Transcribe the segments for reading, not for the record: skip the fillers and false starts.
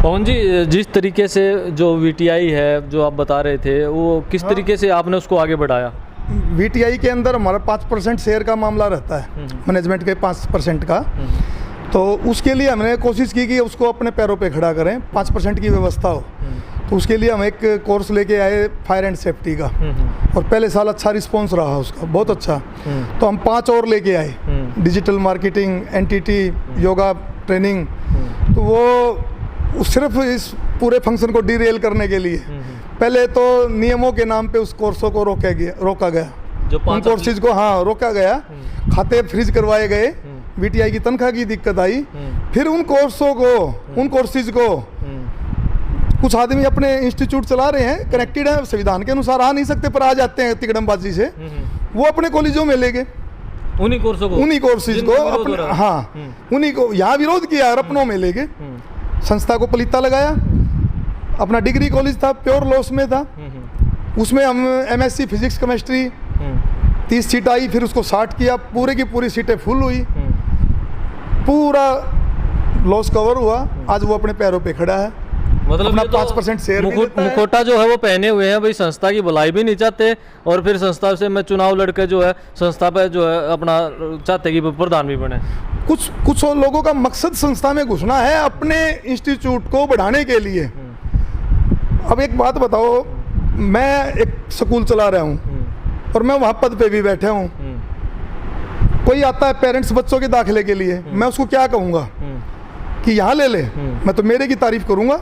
पवन जी, जिस तरीके से जो वीटीआई है जो आप बता रहे थे, वो किस तरीके से आपने उसको आगे बढ़ाया? वीटीआई के अंदर हमारा 5% शेयर का मामला रहता है, मैनेजमेंट के 5% का। तो उसके लिए हमने कोशिश की कि उसको अपने पैरों पे खड़ा करें, 5% की व्यवस्था हो। तो उसके लिए हम एक कोर्स लेके आए फायर एंड सेफ्टी का, और पहले साल अच्छा रिस्पॉन्स रहा उसका, बहुत अच्छा। तो हम 5 और लेके आए, digital marketing, NTT, yoga training. तो वो सिर्फ इस पूरे फंक्शन को डीरेल करने के लिए पहले तो नियमों के नाम पे उस कोर्सों को रोका गया, जो उन कोर्सेज को रोका गया, खाते फ्रीज करवाए गए, वीटीआई की तनख्वाह की दिक्कत आई। फिर उन कोर्सेज को कुछ आदमी अपने इंस्टीट्यूट चला रहे हैं, कनेक्टेड हैं, संविधान के अनुसार आ नहीं सकते पर आ जाते हैं तिकड़मबाजी से, वो अपने कॉलेजों में ले गए उन्हीं कोर्सेज को अपने, उन्हीं को यहाँ विरोध किया और अपनों में ले गए। संस्था को पलीता लगाया। अपना डिग्री कॉलेज था, प्योर लॉस में था, उसमें हम एमएससी फिजिक्स केमिस्ट्री 30 सीट आई, फिर उसको 60 किया, पूरे की पूरी सीटें फुल हुई, पूरा लॉस कवर हुआ। आज वो अपने पैरों पे खड़ा है, मतलब अपना 5% शेयर मुखोटा जो है वो पहने हुए हैं भाई, संस्था की भलाई भी नहीं चाहते, और फिर संस्था से मैं चुनाव लड़के जो है संस्था पे जो है अपना चाहते कि प्रधान भी बने। कुछ लोगों का मकसद संस्था में घुसना है अपने इंस्टीट्यूट को बढ़ाने के लिए। अब एक बात बताओ, मैं एक स्कूल चला रहा हूँ और मैं वहाँ पद पे भी बैठा हूँ, कोई आता है पेरेंट्स बच्चों के दाखिले के लिए, मैं उसको क्या कहूँगा कि यहाँ ले ले? मैं तो मेरे की तारीफ करूँगा।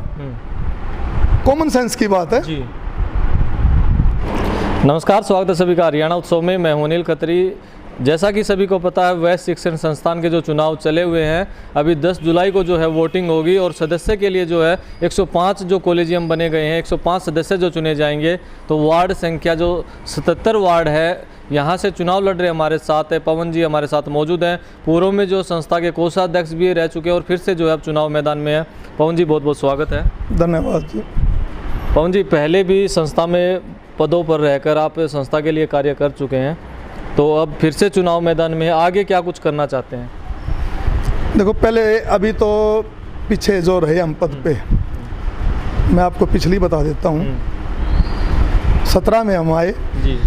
कॉमन सेंस की बात है। जी। नमस्कार, स्वागत है सभी का हरियाणा उत्सव में। मैं हूं अनिल खत्री। जैसा कि सभी को पता है, वैश्य शिक्षण संस्थान के जो चुनाव चले हुए हैं, अभी 10 जुलाई को जो है वोटिंग होगी, और सदस्य के लिए जो है 105 जो कॉलेजियम बने गए हैं, 105 सदस्य जो चुने जाएंगे। तो वार्ड संख्या जो 77 वार्ड है, यहाँ से चुनाव लड़ रहे हमारे साथ है पवन जी, हमारे साथ मौजूद हैं। पूर्व में जो संस्था के कोषाध्यक्ष भी रह चुके हैं और फिर से जो है अब चुनाव मैदान में है। पवन जी, बहुत बहुत स्वागत है। धन्यवाद जी। पवन जी, पहले भी संस्था में पदों पर रहकर आप संस्था के लिए कार्य कर चुके हैं, तो अब फिर से चुनाव मैदान में है, आगे क्या कुछ करना चाहते हैं? देखो, पहले अभी तो पीछे जो रहे हम पद पे, मैं आपको पिछली बता देता हूँ। 17 में हम आए जी।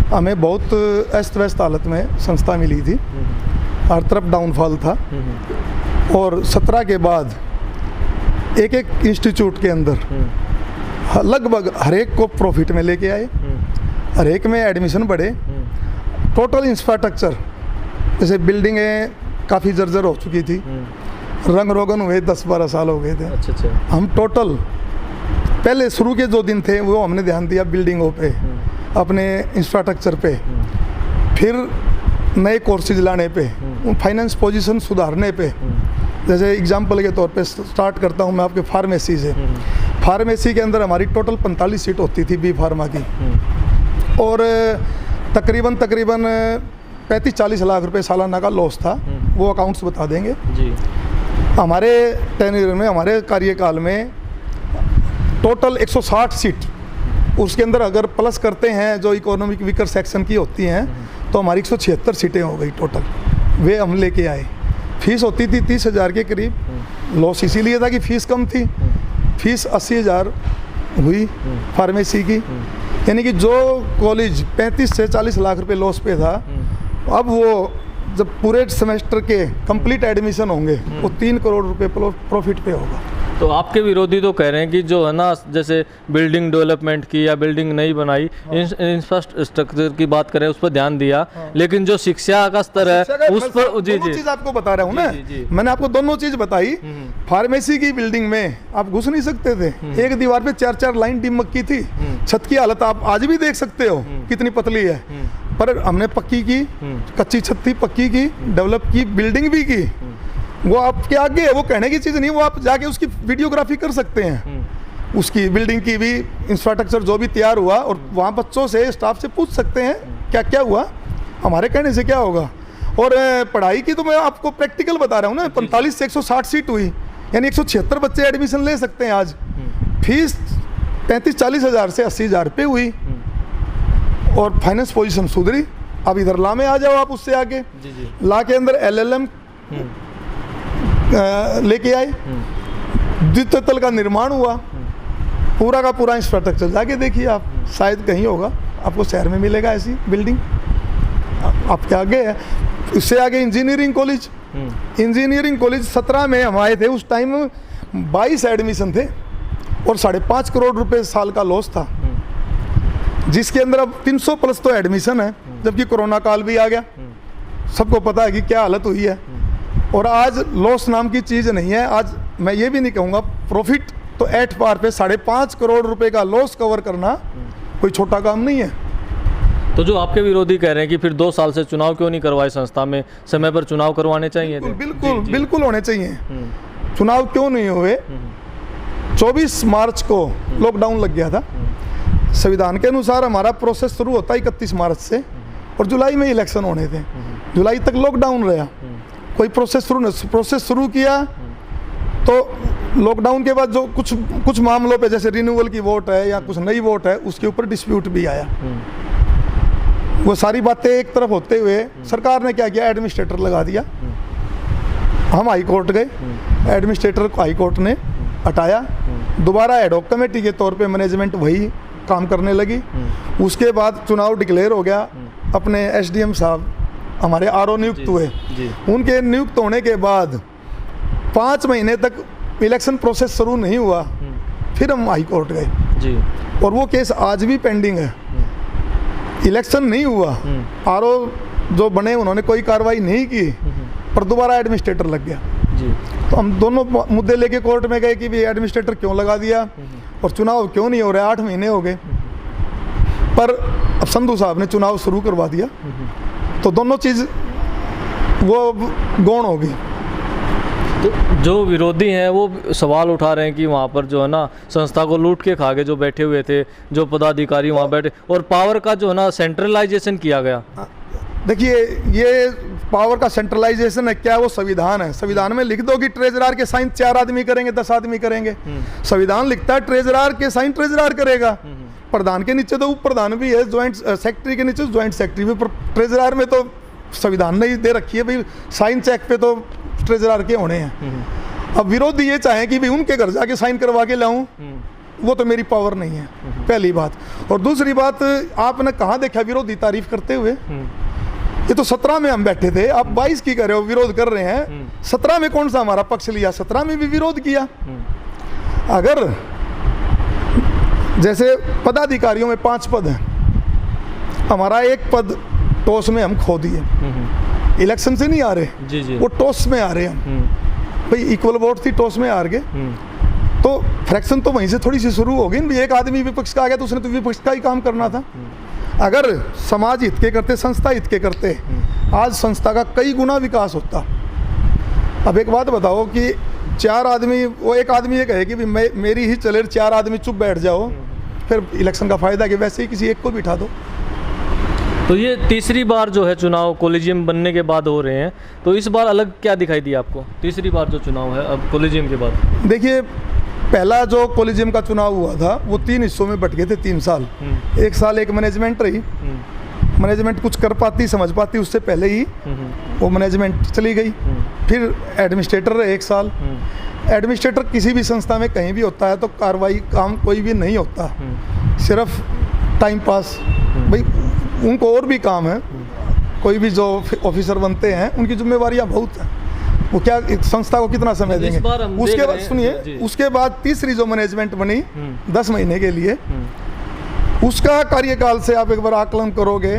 हमें बहुत अस्त व्यस्त हालत में संस्था मिली थी, हर तरफ डाउनफॉल था, और 17 के बाद एक इंस्टीट्यूट के अंदर लगभग हर एक को प्रॉफिट में लेके आए, हर एक में एडमिशन बढ़े। टोटल इंफ्रास्ट्रक्चर, जैसे बिल्डिंगें काफ़ी जर्जर हो चुकी थी, रंग रोगन हुए 10-12 साल हो गए थे। अच्छा। हम टोटल पहले शुरू के जो दिन थे वो हमने ध्यान दिया बिल्डिंगों पे, अपने इंफ्रास्ट्रक्चर पे, फिर नए कोर्सेज लाने पे, उन फाइनेंस पोजीशन सुधारने पे। जैसे एग्जांपल के तौर पे स्टार्ट करता हूँ मैं आपके फार्मेसी से। फार्मेसी के अंदर हमारी टोटल 45 सीट होती थी बी फार्मा की, और तकरीबन 35-40 लाख रुपए सालाना का लॉस था। वो अकाउंट्स बता देंगे जी। हमारे टेन्योर में, हमारे कार्यकाल में टोटल 160 सीट, उसके अंदर अगर प्लस करते हैं जो इकोनॉमिक वीकर सेक्शन की होती हैं, तो हमारी 176 सीटें हो गई टोटल। वे हम लेके आए। फीस होती थी 30,000 के करीब, लॉस इसीलिए था कि फ़ीस कम थी। फीस 80,000 हुई फार्मेसी की, यानी कि जो कॉलेज 35 से 40 लाख रुपए लॉस पे था, अब वो जब पूरे सेमेस्टर के कंप्लीट एडमिशन होंगे वो 3 करोड़ रुपए प्रॉफिट पे होगा। तो आपके विरोधी तो कह रहे हैं कि जो है ना, जैसे बिल्डिंग डेवलपमेंट की या बिल्डिंग नहीं बनाई, इंफ्रास्ट्रक्चर की बात करें उस पर ध्यान दिया, लेकिन जो शिक्षा का स्तर है उस पर जी चीज़ आपको बता रहा हूँ ना, मैंने आपको दोनों चीज़ बताई। फार्मेसी की बिल्डिंग में आप घुस नहीं सकते थे, एक दीवार पे 4-4 लाइन टिमक की थी, छत की हालत आप आज भी देख सकते हो कितनी पतली है, पर हमने पक्की की, कच्ची छत थी, पक्की की, डेवलप की, बिल्डिंग भी की। वो आपके आगे है, वो कहने की चीज़ नहीं, वो आप जाके उसकी वीडियोग्राफी कर सकते हैं। उसकी बिल्डिंग की भी इंफ्रास्ट्रक्चर जो भी तैयार हुआ, और वहाँ बच्चों से, स्टाफ से पूछ सकते हैं क्या क्या हुआ, हमारे कहने से क्या होगा। और पढ़ाई की तो मैं आपको प्रैक्टिकल बता रहा हूँ ना, 45 से 160 सीट हुई, यानी 176 बच्चे एडमिशन ले सकते हैं आज। फीस 35-40 हज़ार से 80,000 पे हुई, और फाइनेंस पोजीशन सुधरी। अब इधर ला में आ जाओ आप, उससे आगे ला के अंदर LLM लेके आए, द्वितीय तल का निर्माण हुआ, पूरा का पूरा इंफ्रास्ट्रक्चर जाके देखिए आप, शायद कहीं होगा, आपको शहर में मिलेगा ऐसी बिल्डिंग। आपके आगे है, उससे आगे इंजीनियरिंग कॉलेज। इंजीनियरिंग कॉलेज 17 में हम आए थे, उस टाइम 22 एडमिशन थे और 5.5 करोड़ रुपए साल का लॉस था, जिसके अंदर अब 300 प्लस तो एडमिशन है, जबकि कोरोना काल भी आ गया। सबको पता है कि क्या हालत हुई है। और आज लॉस नाम की चीज़ नहीं है। आज मैं ये भी नहीं कहूँगा, प्रॉफिट तो एट पार पे 5.5 करोड़ रुपए का लॉस कवर करना कोई छोटा काम नहीं है। तो जो आपके विरोधी कह रहे हैं कि फिर 2 साल से चुनाव क्यों नहीं करवाए संस्था में, समय पर चुनाव करवाने चाहिए थे। बिल्कुल बिल्कुल होने चाहिए। चुनाव क्यों नहीं हुए? 24 मार्च को लॉकडाउन लग गया था। संविधान के अनुसार हमारा प्रोसेस शुरू होता है 31 मार्च से, और जुलाई में इलेक्शन होने थे। जुलाई तक लॉकडाउन रहा, कोई प्रोसेस शुरू किया तो लॉकडाउन के बाद जो कुछ मामलों पे, जैसे रिन्यूअल की वोट है या कुछ नई वोट है, उसके ऊपर डिस्प्यूट भी आया। वो सारी बातें एक तरफ होते हुए सरकार ने क्या किया, एडमिनिस्ट्रेटर लगा दिया। हम हाई कोर्ट गए, एडमिनिस्ट्रेटर को हाई कोर्ट ने हटाया, दोबारा एडहॉक कमेटी के तौर पे मैनेजमेंट वही काम करने लगी। उसके बाद चुनाव डिक्लेयर हो गया। अपने एसडीएम साहब हमारे आरओ नियुक्त हुए। उनके नियुक्त होने के बाद 5 महीने तक इलेक्शन प्रोसेस शुरू नहीं हुआ। फिर हम हाई कोर्ट गए जी, और वो केस आज भी पेंडिंग है। इलेक्शन नहीं हुआ, आरओ जो बने उन्होंने कोई कार्रवाई नहीं की, पर दोबारा एडमिनिस्ट्रेटर लग गया जी। तो हम दोनों मुद्दे लेके कोर्ट में गए कि भी एडमिनिस्ट्रेटर क्यों लगा दिया और चुनाव क्यों नहीं हो रहा। 8 महीने हो गए, पर अब संधू साहब ने चुनाव शुरू करवा दिया, तो दोनों चीज़ वो गौण हो गई। तो जो विरोधी हैं वो सवाल उठा रहे हैं कि वहाँ पर जो है ना संस्था को लूट के खा के जो बैठे हुए थे, जो पदाधिकारी वहाँ बैठे, और पावर का जो है ना सेंट्रलाइजेशन किया गया। देखिए, ये पावर का सेंट्रलाइजेशन है क्या? वो संविधान है। संविधान में लिख दो कि ट्रेजरार के साइन 4 आदमी करेंगे, 10 आदमी करेंगे। संविधान लिखता है ट्रेजरार के साइन ट्रेजरार करेगा। प्रधान के नीचे तो उप प्रधान भी है, ज्वाइंट सेक्रेटरी के नीचे ज्वाइंट सेक्रेटरी भी। ट्रेजरार में तो संविधान ने ही दे रखी है भाई, साइन चेक पे तो ट्रेजरार के होने हैं। अब विरोधी ये चाहे कि भाई उनके घर जाके साइन करवा के लाऊं, वो तो मेरी पावर नहीं है, पहली बात। और दूसरी बात, आपने कहाँ देखा विरोधी तारीफ करते हुए? ये तो 17 में हम बैठे थे, आप 22 की कर रहे हो, विरोध कर रहे हैं। 17 में कौन सा हमारा पक्ष लिया? 17 में भी विरोध किया। अगर जैसे पदाधिकारियों में 5 पद हैं, हमारा 1 पद टॉस में हम खो दिए। इलेक्शन से नहीं आ रहे जी जी, वो टॉस में आ रहे हम। भाई इक्वल वोट थी, टॉस में हार गए, तो फ्रैक्शन तो वहीं से थोड़ी सी शुरू हो गई। एक आदमी विपक्ष का आ गया तो उसने तो विपक्ष का ही काम करना था। अगर समाज हित के करते, संस्था हित के करते, आज संस्था का कई गुना विकास होता। अब एक बात बताओ कि 4 आदमी, वो एक आदमी ये कहे कि भाई मेरी ही चले, 4 आदमी चुप बैठ जाओ, फिर इलेक्शन का फायदा कि वैसे ही किसी एक को बिठा दो। तो ये तीसरी बार जो है चुनाव कॉलेजियम बनने के बाद हो रहे हैं, तो इस बार अलग क्या दिखाई दिया आपको? तीसरी बार जो चुनाव है अब कॉलेजियम के बाद। देखिए, पहला जो कॉलेजियम का चुनाव हुआ था वो 3 हिस्सों में बट गए थे, 3 साल। 1 साल एक मैनेजमेंट रही, मैनेजमेंट कुछ कर पाती, समझ पाती, उससे पहले ही वो मैनेजमेंट चली गई। फिर एडमिनिस्ट्रेटर रहे 1 साल। एडमिनिस्ट्रेटर किसी भी संस्था में कहीं भी होता है तो कार्रवाई काम कोई भी नहीं होता, सिर्फ टाइम पास। भाई उनको और भी काम है, कोई भी जो ऑफिसर बनते हैं उनकी जिम्मेवारियां बहुत हैं। वो क्या संस्था को कितना समय देंगे? उसके बाद सुनिए, उसके बाद तीसरी जो मैनेजमेंट बनी 10 महीने के लिए, उसका कार्यकाल से आप एक बार आकलन करोगे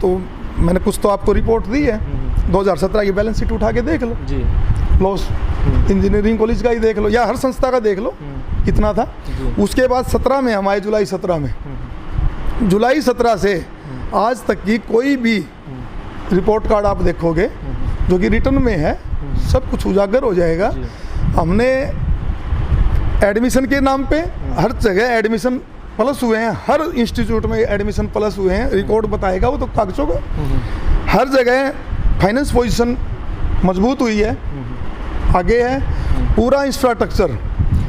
तो मैंने कुछ तो आपको रिपोर्ट दी है। 2017 की बैलेंस शीट उठा के देख लो जी, लॉस इंजीनियरिंग कॉलेज का ही देख लो या हर संस्था का देख लो कितना था। उसके बाद 17 में हम आए, जुलाई 17 में। जुलाई 17 से आज तक की कोई भी रिपोर्ट कार्ड आप देखोगे जो कि रिटर्न में है, सब कुछ उजागर हो जाएगा। हमने एडमिशन के नाम पे हर जगह एडमिशन प्लस हुए हैं, हर इंस्टीट्यूट में एडमिशन प्लस हुए हैं, रिकॉर्ड बताएगा वो तो कागजों का। हर जगह फाइनेंस पोजीशन मजबूत हुई है, आगे है। पूरा इंफ्रास्ट्रक्चर,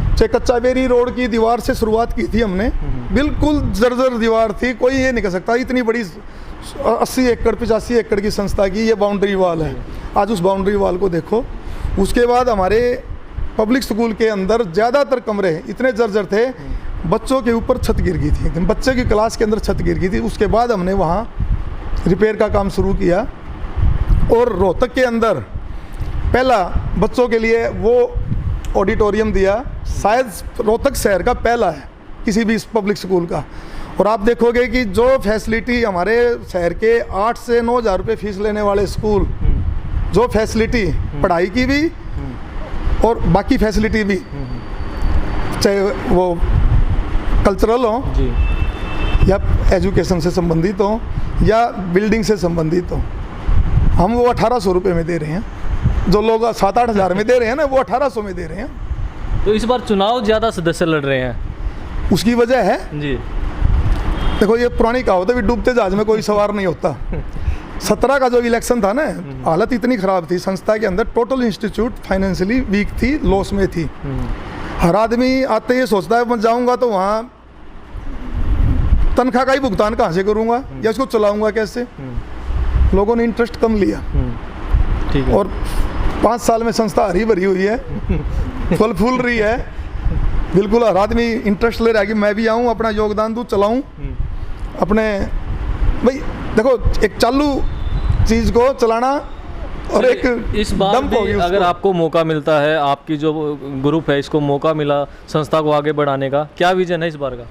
चाहे कच्चा बेरी रोड की दीवार से शुरुआत की थी हमने, बिल्कुल जर्जर दीवार थी, कोई ये नहीं कह सकता इतनी बड़ी 80 एकड़ 85 एकड़ की संस्था की ये बाउंड्री वाल है। आज उस बाउंड्री वाल को देखो। उसके बाद हमारे पब्लिक स्कूल के अंदर ज़्यादातर कमरे इतने जर्जर थे, बच्चों के ऊपर छत गिर गई थी, बच्चे की क्लास के अंदर छत गिर गई थी। उसके बाद हमने वहाँ रिपेयर का काम शुरू किया और रोहतक के अंदर पहला बच्चों के लिए वो ऑडिटोरियम दिया, शायद रोहतक शहर का पहला है किसी भी पब्लिक स्कूल का। और आप देखोगे कि जो फैसिलिटी हमारे शहर के 8 से 9 हज़ार रुपये फीस लेने वाले स्कूल, जो फैसिलिटी पढ़ाई की भी और बाकी फैसिलिटी भी, चाहे वो कल्चरल हो जी, या एजुकेशन से संबंधित हो या बिल्डिंग से संबंधित हो, हम वो 1800 रुपये में दे रहे हैं। जो लोग 7-8 हज़ार में दे रहे हैं ना, वो 1800 में दे रहे हैं। तो इस बार चुनाव ज़्यादा सदस्य लड़ रहे हैं, उसकी वजह है, जी, देखो ये पुरानी कहावत है, डूबते जहाज में कोई सवार नहीं होता। 17 का जो इलेक्शन था ना, हालत इतनी ख़राब थी संस्था के अंदर, टोटल इंस्टीट्यूट फाइनेंशियली वीक थी, लॉस में थी। हर आदमी आते ही सोचता है मैं जाऊंगा तो वहाँ तनख्वाह का ही भुगतान कहाँ से करूँगा या इसको चलाऊँगा कैसे। लोगों ने इंटरेस्ट कम लिया, ठीक है। और 5 साल में संस्था हरी भरी हुई है, फल फूल रही है, बिल्कुल हर आदमी इंटरेस्ट ले रहा है कि मैं भी आऊँ, अपना योगदान दूँ, चलाऊँ अपने। भाई देखो, एक चालू चीज़ को चलाना और एक इस बार डंप होगी भी उसको। अगर आपको मौका मिलता है, आपकी जो ग्रुप है इसको मौका मिला संस्था को आगे बढ़ाने का, क्या विजन है इस बार का?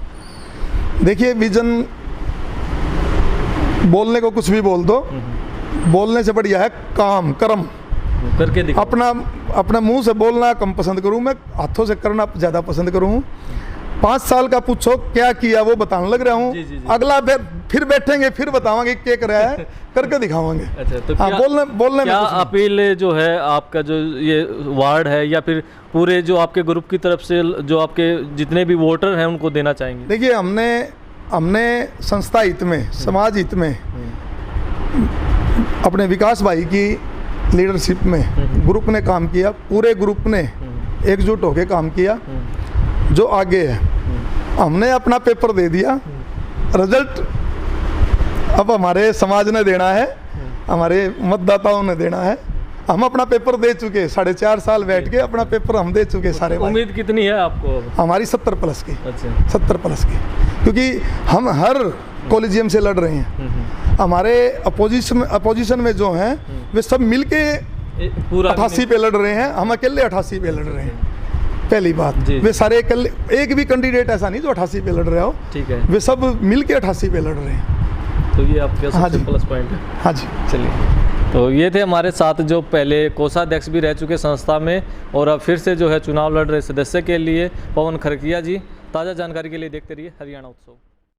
देखिए, विजन बोलने को कुछ भी बोल दो, बोलने से बढ़िया है काम कर्म करके दिखाओ। अपना मुंह से बोलना कम पसंद करूं, मैं हाथों से करना ज़्यादा पसंद करूं। 5 साल का पूछो क्या किया वो बताने लग रहा हूँ, जी, जी, जी। अगला फिर बैठेंगे, फिर बतावांगे क्या कर रहा है, करके दिखावांगे। अच्छा, तो हाँ, बोलने क्या में कुछ नहीं। अपील जो है आपका, जो ये वार्ड है या फिर पूरे जो आपके ग्रुप की तरफ से जो आपके जितने भी वोटर हैं उनको देना चाहेंगे? देखिए, हमने संस्था हित में, समाज हित में, अपने विकास भाई की लीडरशिप में ग्रुप ने काम किया, पूरे ग्रुप ने एकजुट होकर काम किया। जो आगे है, हमने अपना पेपर दे दिया, रिजल्ट अब हमारे समाज ने देना है, हमारे मतदाताओं ने देना है। हम अपना पेपर दे चुके, 4.5 साल बैठ के अपना पेपर हम दे चुके सारे भाई। उम्मीद कितनी है आपको? हमारी 70 प्लस की। अच्छा, 70 प्लस की, क्योंकि हम हर कॉलेजियम से लड़ रहे हैं। हमारे अपोजिशन में जो हैं वे सब मिलके पूरा 88 पे लड़ रहे हैं, हम अकेले 88 पे लड़ रहे हैं। पहली बात, जी। वे सारे अकेले, एक भी कैंडिडेट ऐसा नहीं जो 88 पे लड़ रहा हो, ठीक है, वे सब मिलके 88 पे लड़ रहे हैं। तो ये आपका हाँ सबसे जी। प्लस पॉइंट है। हाँ जी। चलिए, तो ये थे हमारे साथ जो पहले कोषाध्यक्ष भी रह चुके संस्था में और अब फिर से जो है चुनाव लड़ रहे सदस्य के लिए पवन खरकिया जी। ताज़ा जानकारी के लिए देखते रहिए हरियाणा उत्सव।